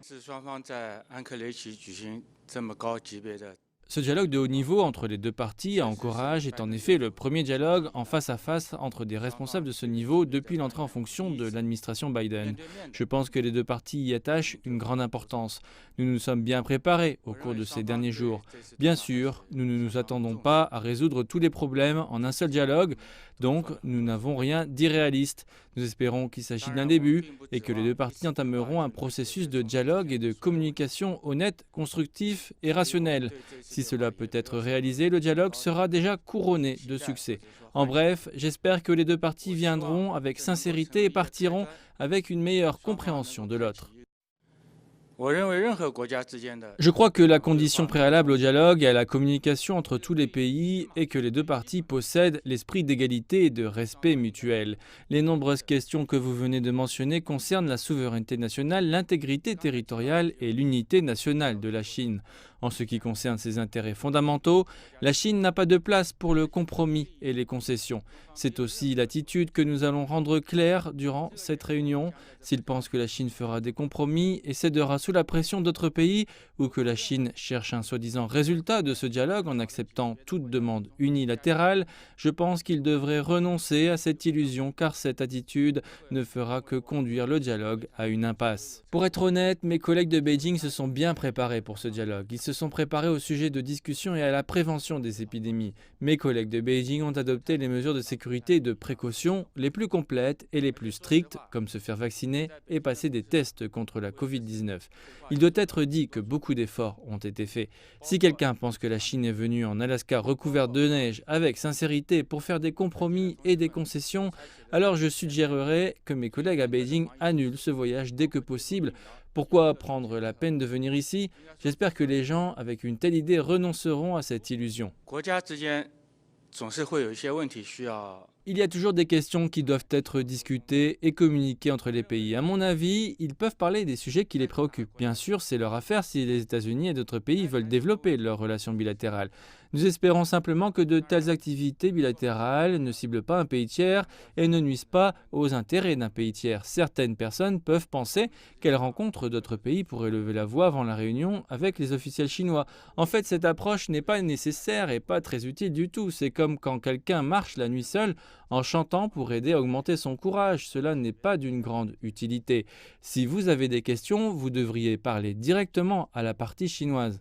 Ce dialogue de haut niveau entre les deux parties à Anchorage est en effet le premier dialogue en face à face entre des responsables de ce niveau depuis l'entrée en fonction de l'administration Biden. Je pense que les deux parties y attachent une grande importance. Nous nous sommes bien préparés au cours de ces derniers jours. Bien sûr, nous ne nous attendons pas à résoudre tous les problèmes en un seul dialogue, donc nous n'avons rien d'irréaliste. Nous espérons qu'il s'agit d'un début et que les deux parties entameront un processus de dialogue et de communication honnête, constructif et rationnel. Si cela peut être réalisé, le dialogue sera déjà couronné de succès. En bref, j'espère que les deux parties viendront avec sincérité et partiront avec une meilleure compréhension de l'autre. Je crois que la condition préalable au dialogue et à la communication entre tous les pays est que les deux parties possèdent l'esprit d'égalité et de respect mutuel. Les nombreuses questions que vous venez de mentionner concernent la souveraineté nationale, l'intégrité territoriale et l'unité nationale de la Chine. En ce qui concerne ses intérêts fondamentaux, la Chine n'a pas de place pour le compromis et les concessions. C'est aussi l'attitude que nous allons rendre claire durant cette réunion. S'ils pensent que la Chine fera des compromis et cédera sous la pression d'autres pays, ou que la Chine cherche un soi-disant résultat de ce dialogue en acceptant toute demande unilatérale, je pense qu'ils devraient renoncer à cette illusion car cette attitude ne fera que conduire le dialogue à une impasse. Pour être honnête, mes collègues de Beijing se sont bien préparés pour ce dialogue. Ils se sont préparés au sujet de discussion et à la prévention des épidémies. Mes collègues de Beijing ont adopté les mesures de sécurité et de précaution les plus complètes et les plus strictes, comme se faire vacciner et passer des tests contre la Covid-19. Il doit être dit que beaucoup d'efforts ont été faits. Si quelqu'un pense que la Chine est venue en Alaska recouverte de neige avec sincérité pour faire des compromis et des concessions, alors je suggérerais que mes collègues à Beijing annulent ce voyage dès que possible. Pourquoi prendre la peine de venir ici? J'espère que les gens avec une telle idée renonceront à cette illusion. Il y a toujours des questions qui doivent être discutées et communiquées entre les pays. À mon avis, ils peuvent parler des sujets qui les préoccupent. Bien sûr, c'est leur affaire si les États-Unis et d'autres pays veulent développer leurs relations bilatérales. Nous espérons simplement que de telles activités bilatérales ne ciblent pas un pays tiers et ne nuisent pas aux intérêts d'un pays tiers. Certaines personnes peuvent penser qu'elles rencontrent d'autres pays pour élever la voix avant la réunion avec les officiels chinois. En fait, cette approche n'est pas nécessaire et pas très utile du tout. C'est comme quand quelqu'un marche la nuit seul en chantant pour aider à augmenter son courage. Cela n'est pas d'une grande utilité. Si vous avez des questions, vous devriez parler directement à la partie chinoise.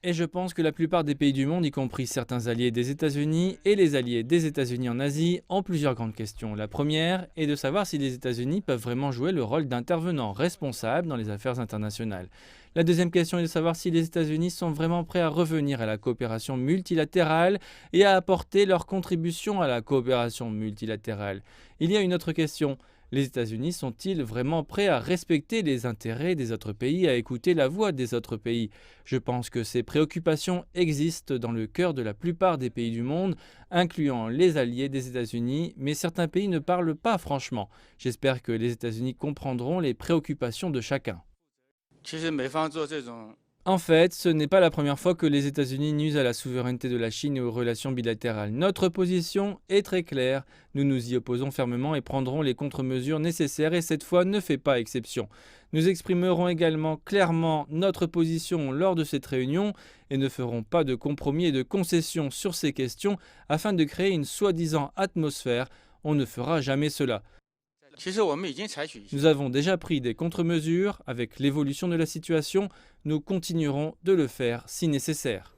Et je pense que la plupart des pays du monde, y compris certains alliés des États-Unis et les alliés des États-Unis en Asie, ont plusieurs grandes questions. La première est de savoir si les États-Unis peuvent vraiment jouer le rôle d'intervenant responsable dans les affaires internationales. La deuxième question est de savoir si les États-Unis sont vraiment prêts à revenir à la coopération multilatérale et à apporter leur contribution à la coopération multilatérale. Il y a une autre question. Les États-Unis sont-ils vraiment prêts à respecter les intérêts des autres pays, à écouter la voix des autres pays? Je pense que ces préoccupations existent dans le cœur de la plupart des pays du monde, incluant les alliés des États-Unis, mais certains pays ne parlent pas franchement. J'espère que les États-Unis comprendront les préoccupations de chacun. En fait, ce n'est pas la première fois que les États-Unis nuisent à la souveraineté de la Chine et aux relations bilatérales. Notre position est très claire. Nous nous y opposons fermement et prendrons les contre-mesures nécessaires et cette fois ne fait pas exception. Nous exprimerons également clairement notre position lors de cette réunion et ne ferons pas de compromis et de concessions sur ces questions afin de créer une soi-disant atmosphère. On ne fera jamais cela. Nous avons déjà pris des contre-mesures. Avec l'évolution de la situation, nous continuerons de le faire si nécessaire.